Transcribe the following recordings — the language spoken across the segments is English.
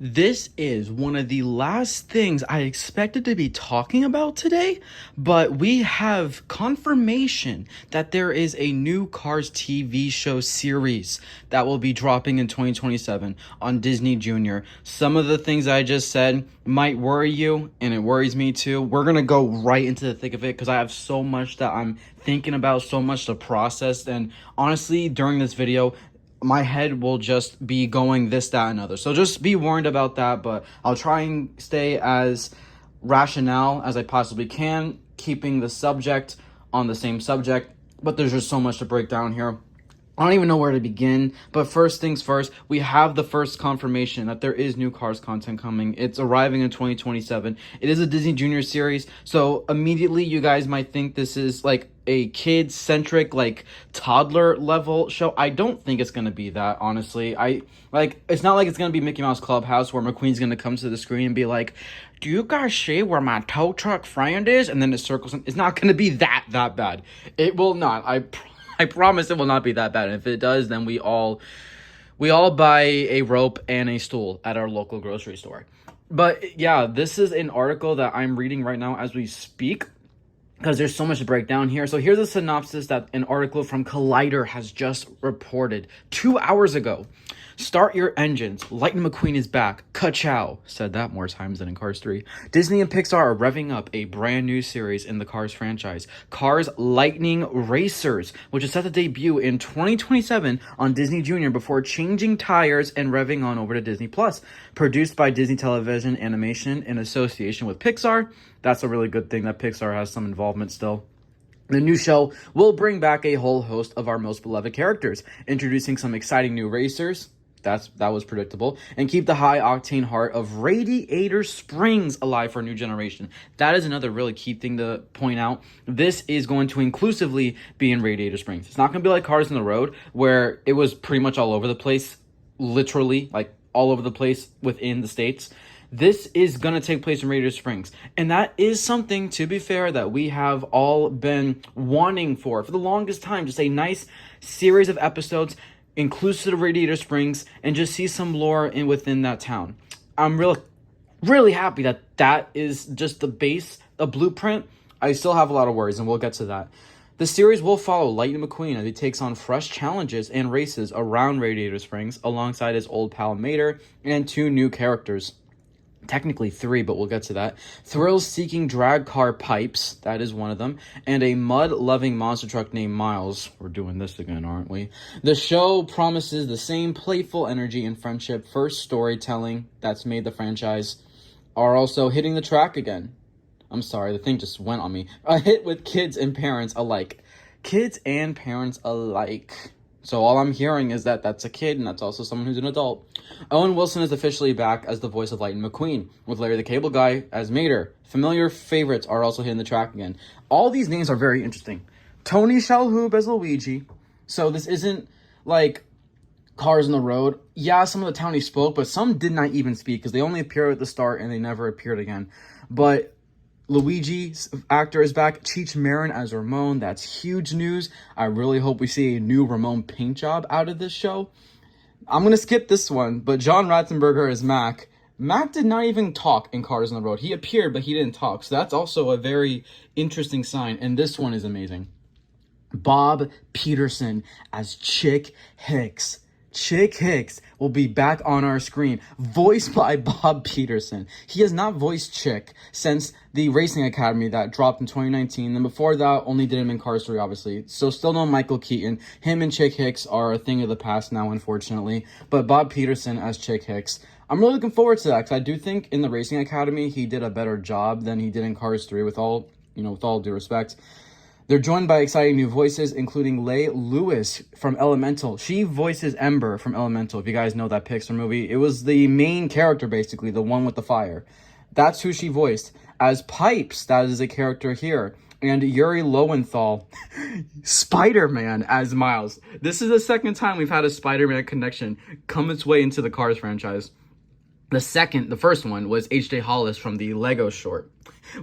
This is one of the last things I expected to be talking about today, but we have confirmation that there is a new Cars TV show series that will be dropping in 2027 on Disney Junior. Some of the things I just said might worry you, and it worries me too. We're gonna go right into the thick of it because I have so much that I'm thinking about, so much to process, and honestly, during this video, my head will just be going this, that, and other. So just be warned about that, but I'll try and stay as rational as I possibly can, keeping the subject on the same subject, but there's just so much to break down here. I don't even know where to begin, but first things first, we have the first confirmation that there is new Cars content coming. It's arriving in 2027. It is a Disney Junior series, so immediately you guys might think this is like a kid-centric, like toddler level show. I don't think it's gonna be that, honestly. It's not like it's gonna be Mickey Mouse Clubhouse where McQueen's gonna come to the screen and be like, "Do you guys see where my tow truck friend is?" And then it circles. It's not gonna be that bad. It will not. I promise it will not be that bad. And if it does, then we all buy a rope and a stool at our local grocery store. But yeah, this is an article that I'm reading right now as we speak, because there's so much to break down here. So here's a synopsis that an article from Collider has just reported 2 hours ago. Start your engines. Lightning McQueen is back. Ka-chow. Said that more times than in Cars 3. Disney and Pixar are revving up a brand new series in the Cars franchise. Cars Lightning Racers, which is set to debut in 2027 on Disney Junior before changing tires and revving on over to Disney+. Produced by Disney Television Animation in association with Pixar. That's a really good thing that Pixar has some involvement still. The new show will bring back a whole host of our most beloved characters, introducing some exciting new racers. That was predictable. And keep the high-octane heart of Radiator Springs alive for a new generation. That is another really key thing to point out. This is going to inclusively be in Radiator Springs. It's not going to be like Cars on the Road, where it was pretty much all over the place, literally, like all over the place within the states. This is going to take place in Radiator Springs. And that is something, to be fair, that we have all been wanting for the longest time. Just a nice series of episodes inclusive of Radiator Springs, and just see some lore within that town. I'm really happy that is just the base, a blueprint. I still have a lot of worries, and we'll get to that. The series will follow Lightning McQueen as he takes on fresh challenges and races around Radiator Springs alongside his old pal Mater and two new characters. Technically 3, but we'll get to that. Thrills-seeking drag car Pipes, that is one of them, and a mud-loving monster truck named Miles. We're doing this again, aren't we? The show promises the same playful energy and friendship-first storytelling that's made the franchise are also hitting the track again. I'm sorry, the thing just went on me. A hit with kids and parents alike. Kids and parents alike. So all I'm hearing is that that's a kid, and that's also someone who's an adult. Owen Wilson is officially back as the voice of Lightning McQueen, with Larry the Cable Guy as Mater. Familiar favorites are also hitting the track again. All these names are very interesting. Tony Shalhoub as Luigi. So this isn't like Cars on the Road. Yeah, some of the townies spoke, but some did not even speak, because they only appeared at the start, and they never appeared again. But Luigi's actor is back. Cheech Marin as Ramon. That's huge news. I really hope we see a new Ramon paint job out of this show. I'm going to skip this one, but John Ratzenberger is Mac. Mac did not even talk in Cars on the Road. He appeared, but he didn't talk. So that's also a very interesting sign. And this one is amazing. Bob Peterson as Chick Hicks. Chick Hicks will be back on our screen, voiced by Bob Peterson. He has not voiced Chick since the Racing Academy that dropped in 2019. And before that, only did him in Cars 3, obviously. So still no Michael Keaton. Him and Chick Hicks are a thing of the past now, unfortunately. But Bob Peterson as Chick Hicks. I'm really looking forward to that, because I do think in the Racing Academy, he did a better job than he did in Cars 3, with all due respect. They're joined by exciting new voices, including Leigh Lewis from Elemental. She voices Ember from Elemental, if you guys know that Pixar movie. It was the main character, basically, the one with the fire. That's who she voiced. As Pipes, that is a character here. And Yuri Lowenthal, Spider-Man as Miles. This is the second time we've had a Spider-Man connection come its way into the Cars franchise. The first one was H.J. Hollis from the Lego short,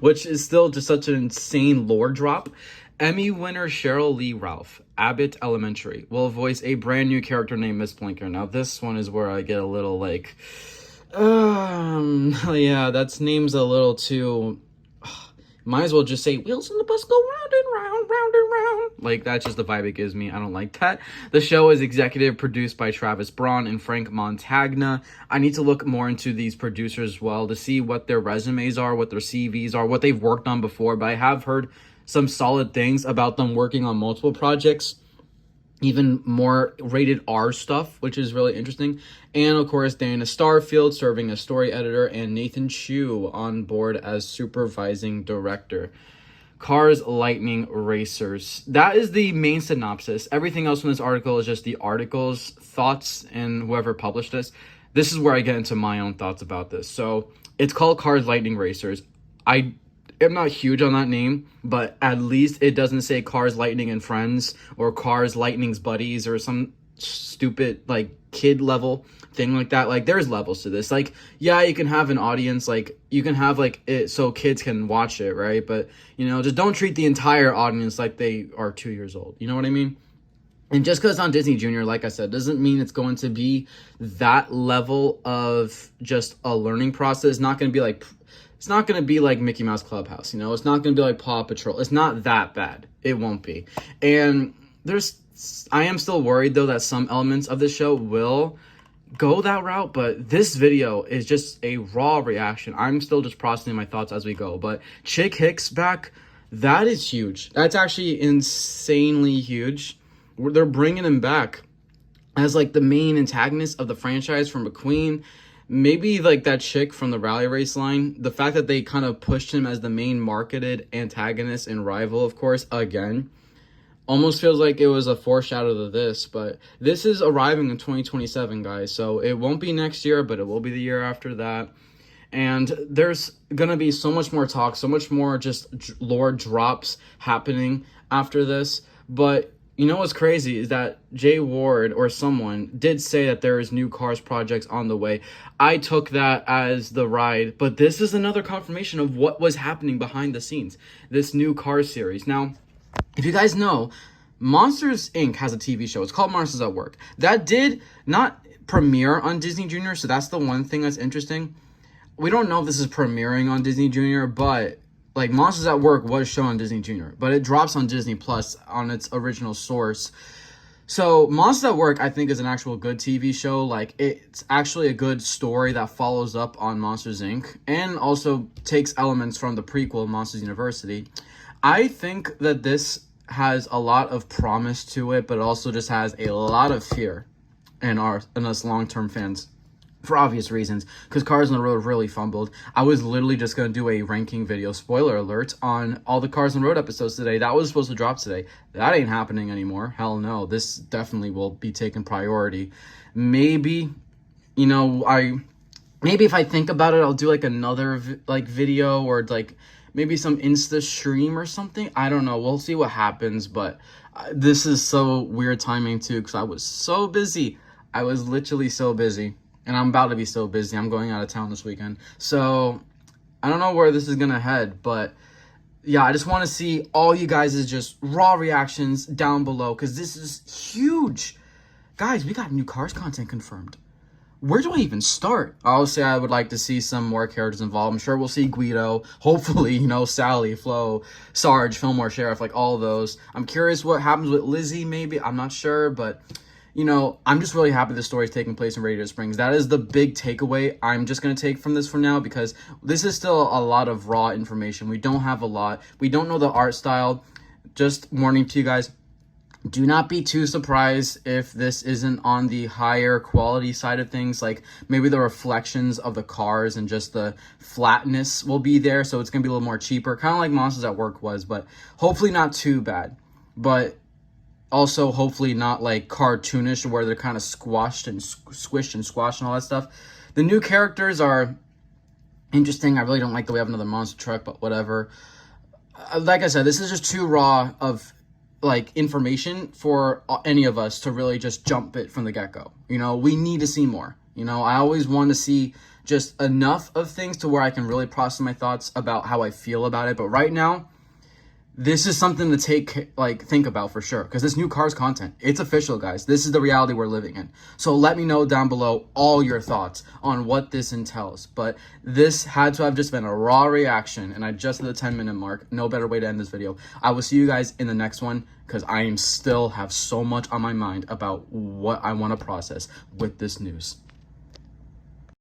which is still just such an insane lore drop. Emmy winner Cheryl Lee Ralph, Abbott Elementary, will voice a brand new character named Miss Blinker. Now, this one is where I get a little, Yeah, that's name's a little too. Might as well just say wheels on the bus go round and round, round and round. Like, that's just the vibe it gives me. I don't like that. The show is executive produced by Travis Braun and Frank Montagna. I need to look more into these producers as well to see what their resumes are, what their CVs are, what they've worked on before. But I have heard some solid things about them working on multiple projects, even more rated R stuff, which is really interesting. And of course, Dana Starfield serving as story editor, and Nathan Chu on board as supervising director. Cars, Lightning, Racers. That is the main synopsis. Everything else in this article is just the article's thoughts and whoever published this. This is where I get into my own thoughts about this. So it's called Cars, Lightning, Racers. I'm not huge on that name, but at least it doesn't say Cars, Lightning, and Friends or Cars, Lightning's Buddies or some stupid, like, kid level thing like that. Like, there's levels to this. Like, yeah, you can have an audience, like, you can have, like, it so kids can watch it, right? But, you know, just don't treat the entire audience like they are 2 years old. You know what I mean? And just because it's on Disney Junior, like I said, doesn't mean it's going to be that level of just a learning process. It's not going to be like Mickey Mouse Clubhouse, you know? It's not going to be like Paw Patrol. It's not that bad. It won't be. And I am still worried, though, that some elements of the show will go that route, but this video is just a raw reaction. I'm still just processing my thoughts as we go, but Chick Hicks back, that is huge. That's actually insanely huge. They're bringing him back as, like, the main antagonist of the franchise from McQueen. Maybe, like, that chick from the Rally Race line. The fact that they kind of pushed him as the main marketed antagonist and rival, of course, again, almost feels like it was a foreshadow to this. But this is arriving in 2027, guys. So it won't be next year, but it will be the year after that. And there's going to be so much more talk, so much more just lore drops happening after this. But you know what's crazy is that Jay Ward or someone did say that there is new Cars projects on the way. I took that as the ride, but this is another confirmation of what was happening behind the scenes. This new Cars series. Now, if you guys know, Monsters, Inc. has a TV show. It's called Monsters at Work. That did not premiere on Disney Junior, so that's the one thing that's interesting. We don't know if this is premiering on Disney Junior, but like, Monsters at Work was shown on Disney Junior, but it drops on Disney Plus on its original source. So Monsters at Work, I think, is an actual good TV show. Like, it's actually a good story that follows up on Monsters, Inc. and also takes elements from the prequel, Monsters University. I think that this has a lot of promise to it, but also just has a lot of fear in us long-term fans. For obvious reasons, because Cars on the Road really fumbled. I was literally just going to do a ranking video, spoiler alert, on all the Cars on the Road episodes today. That was supposed to drop today. That ain't happening anymore. Hell no. This definitely will be taking priority. Maybe, you know, maybe if I think about it, I'll do like another video, or like maybe some Insta stream or something. I don't know. We'll see what happens, but this is so weird timing too, because I was so busy. I was literally so busy. And I'm about to be so busy. I'm going out of town this weekend. So I don't know where this is going to head. But yeah, I just want to see all you guys' just raw reactions down below, because this is huge. Guys, we got new Cars content confirmed. Where do I even start? Obviously, I would like to see some more characters involved. I'm sure we'll see Guido. Hopefully, you know, Sally, Flo, Sarge, Fillmore, Sheriff, like all of those. I'm curious what happens with Lizzie, maybe. I'm not sure, but you know, I'm just really happy the story is taking place in Radiator Springs. That is the big takeaway I'm just going to take from this for now, because this is still a lot of raw information. We don't have a lot. We don't know the art style. Just warning to you guys, do not be too surprised if this isn't on the higher quality side of things. Like, maybe the reflections of the cars and just the flatness will be there, so it's going to be a little more cheaper. Kind of like Monsters at Work was, but hopefully not too bad. But also, hopefully not like cartoonish, where they're kind of squashed and squished and squashed and all that stuff. The new characters are interesting. I really don't like that we have another monster truck, but whatever. Like I said, this is just too raw of like information for any of us to really just jump it from the get-go. You know, we need to see more. You know, I always want to see just enough of things to where I can really process my thoughts about how I feel about it. But right now, This is something to think about for sure, because this new Cars content, it's official, guys. This is the reality we're living in. So let me know down below all your thoughts on what this entails. But this had to have just been a raw reaction, and I just hit the 10-minute mark. No better way to end this video. I will see you guys in the next one, because I am still have so much on my mind about what I want to process with this news.